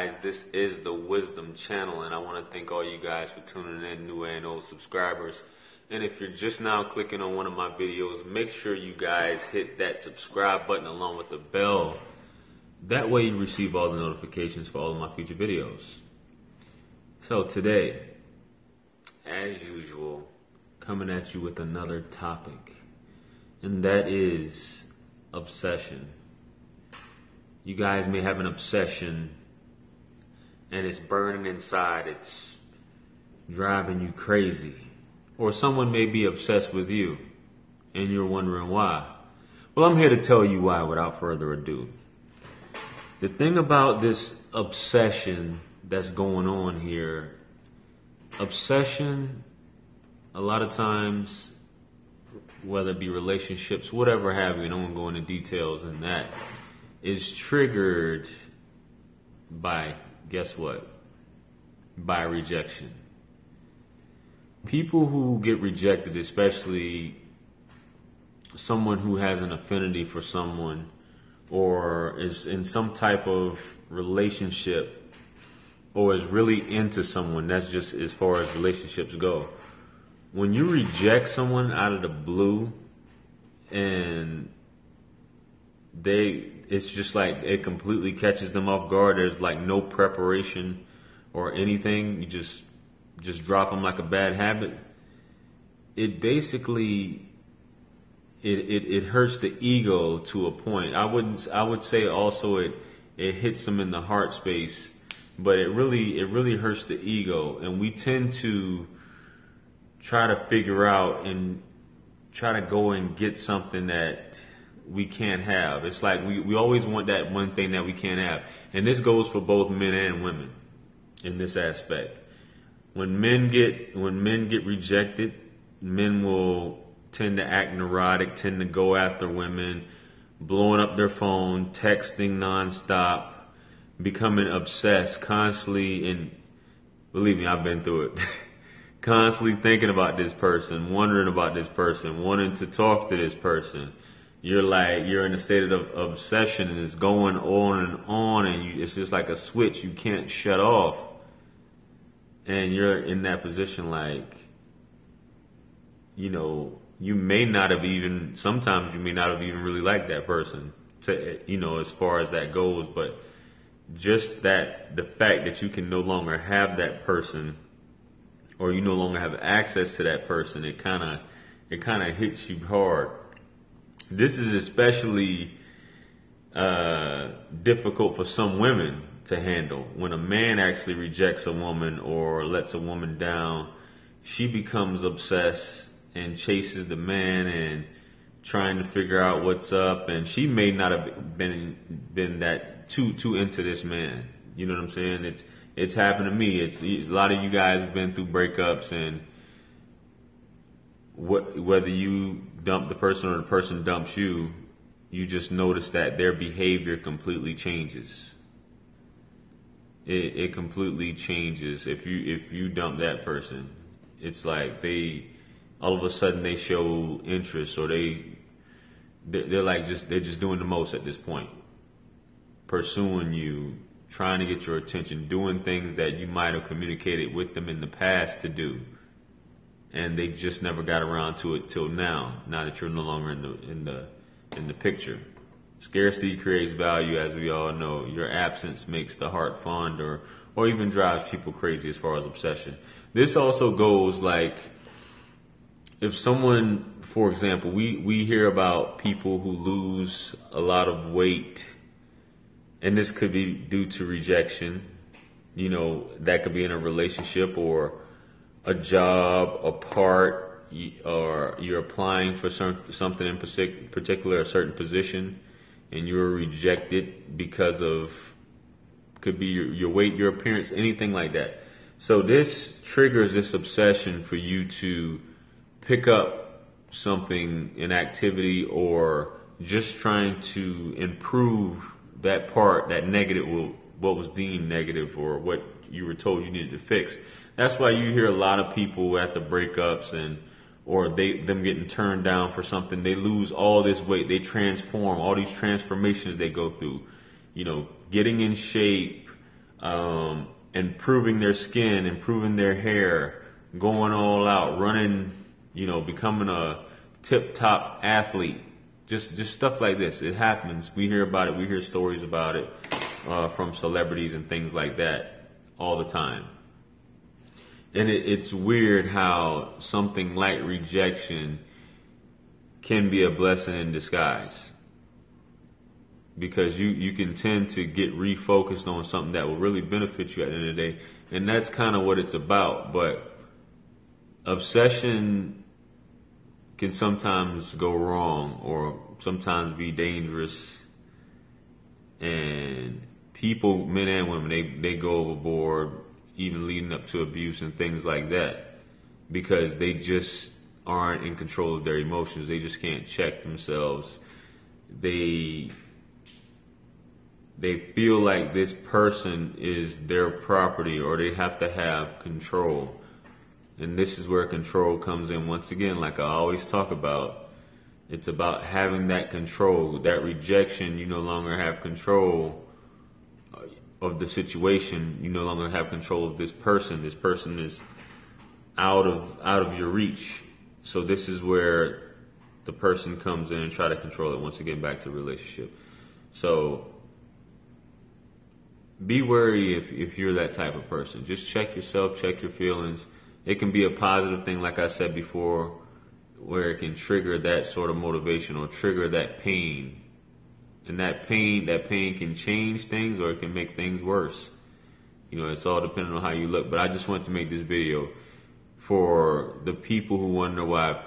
guys, this is the Wisdom Channel, and I want to thank all you guys for tuning in, new and old subscribers. And if you're just now clicking on one of my videos, make sure you guys hit that subscribe button along with the bell. That way you receive all the notifications for all of my future videos. So today, as usual, coming at you with another topic, and that is obsession. You guys may have an obsession and it's burning inside, it's driving you crazy. Or someone may be obsessed with you and you're wondering why. Well, I'm here to tell you why without further ado. The thing about this obsession that's going on here, obsession, a lot of times, whether it be relationships, whatever have you, and I won't go into details in that, is triggered by, guess what? By rejection. People who get rejected, especially someone who has an affinity for someone or is in some type of relationship or is really into someone, that's just as far as relationships go. When you reject someone out of the blue and it's just like it completely catches them off guard. There's like no preparation or anything. You just drop them like a bad habit. It basically it hurts the ego to a point. I would say also it hits them in the heart space, but it really hurts the ego, and we tend to try to figure out and try to go and get something that we can't have. It's like we always want that one thing that we can't have. And this goes for both men and women in this aspect. When men get rejected, men will tend to act neurotic, tend to go after women, blowing up their phone, texting nonstop, becoming obsessed, constantly, and believe me, I've been through it. Constantly thinking about this person, wondering about this person, wanting to talk to this person. You're in a state of obsession, and it's going on, and it's just like a switch you can't shut off. And you're in that position, like, you may not have even, sometimes you may not have even really liked that person, as far as that goes. But just the fact that you can no longer have that person, or you no longer have access to that person, it kind of hits you hard. This is especially difficult for some women to handle. When a man actually rejects a woman or lets a woman down, she becomes obsessed and chases the man and trying to figure out what's up. And she may not have been that too into this man. You know what I'm saying? It's happened to me. A lot of you guys have been through breakups, and whether you dump the person or the person dumps you, you just notice that their behavior completely changes. It completely changes if you dump that person. It's like all of a sudden they show interest, or they're just doing the most at this point, pursuing you, trying to get your attention, doing things that you might have communicated with them in the past to do. And they just never got around to it till now that you're no longer in the picture. Scarcity creates value, as we all know. Your absence makes the heart fond, or even drives people crazy as far as obsession. This also goes like, if someone, for example, we hear about people who lose a lot of weight, and this could be due to rejection. That could be in a relationship or a job, a part, or you're applying for something in particular, a certain position, and you're rejected because of, could be your weight, your appearance, anything like that. So this triggers this obsession for you to pick up something, an activity, or just trying to improve that part, that negative, what was deemed negative, or what you were told you needed to fix. That's why you hear a lot of people at the breakups or them getting turned down for something. They lose all this weight. They transform, all these transformations they go through. Getting in shape, improving their skin, improving their hair, going all out, running, becoming a tip-top athlete. Just stuff like this. It happens. We hear about it. We hear stories about it from celebrities and things like that all the time. And it's weird how something like rejection can be a blessing in disguise, because you can tend to get refocused on something that will really benefit you at the end of the day. And that's kind of what it's about. But obsession can sometimes go wrong, or sometimes be dangerous. And people, men and women, they go overboard, even leading up to abuse and things like that, because they just aren't in control of their emotions. They just can't check themselves. They feel like this person is their property, or they have to have control. And this is where control comes in once again, like I always talk about. It's about having that control. That rejection, you no longer have control of the situation. You no longer have control of this person. This person is out of your reach. So this is where the person comes in and try to control it. Once again, back to the relationship. So be wary if you're that type of person. Just check yourself, check your feelings. It can be a positive thing, like I said before, where it can trigger that sort of motivation or trigger that pain. And that pain can change things, or it can make things worse. It's all depending on how you look. But I just wanted to make this video for the people who wonder why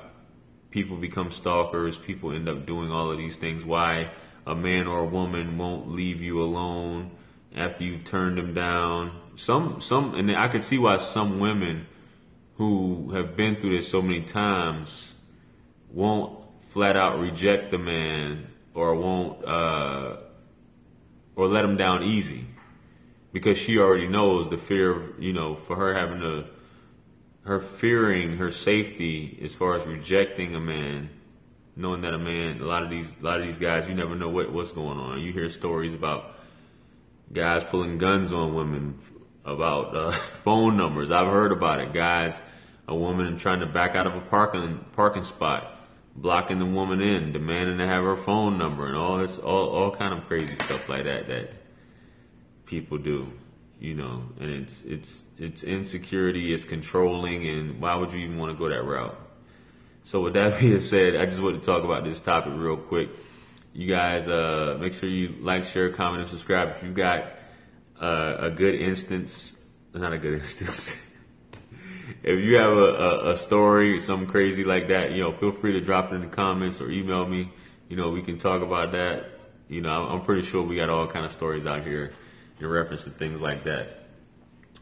people become stalkers, people end up doing all of these things, why a man or a woman won't leave you alone after you've turned them down. And I could see why some women who have been through this so many times won't flat out reject the man, or won't or let him down easy, because she already knows the fear of, for her having her fearing her safety as far as rejecting a man, knowing that a lot of these guys, you never know what's going on. You hear stories about guys pulling guns on women, about phone numbers. I've heard about it. A woman trying to back out of a parking spot, blocking the woman in, demanding to have her phone number, and all kind of crazy stuff like that people do, and it's insecurity, it's controlling, and why would you even want to go that route? So with that being said, I just want to talk about this topic real quick. You guys, make sure you like, share, comment, and subscribe. If you got a good instance, not a good instance. If you have a story, something crazy like that, feel free to drop it in the comments or email me. We can talk about that. I'm pretty sure we got all kind of stories out here in reference to things like that.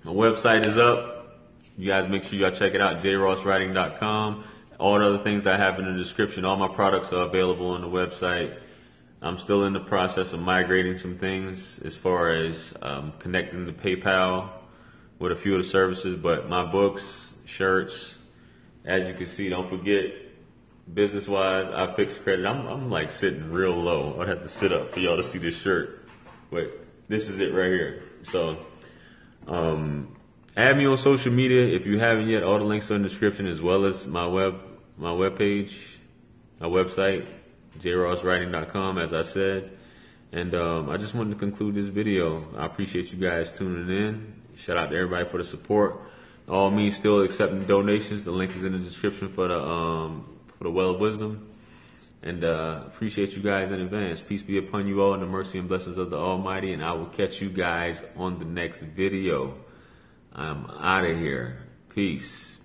My website is up. You guys make sure y'all check it out, jrosswriting.com. All the other things that I have in the description, all my products are available on the website. I'm still in the process of migrating some things as far as connecting to PayPal with a few of the services, but my books, shirts, as you can see, don't forget, business-wise, I fix credit. I'm like sitting real low. I'd have to sit up for y'all to see this shirt, but this is it right here. So add me on social media if you haven't yet. All the links are in the description, as well as my webpage, my website, jrosswriting.com, as I said. And I just wanted to conclude this video. I appreciate you guys tuning in. Shout out to everybody for the support. All means still accepting donations. The link is in the description for the Well of Wisdom. And appreciate you guys in advance. Peace be upon you all, and the mercy and blessings of the Almighty. And I will catch you guys on the next video. I'm out of here. Peace.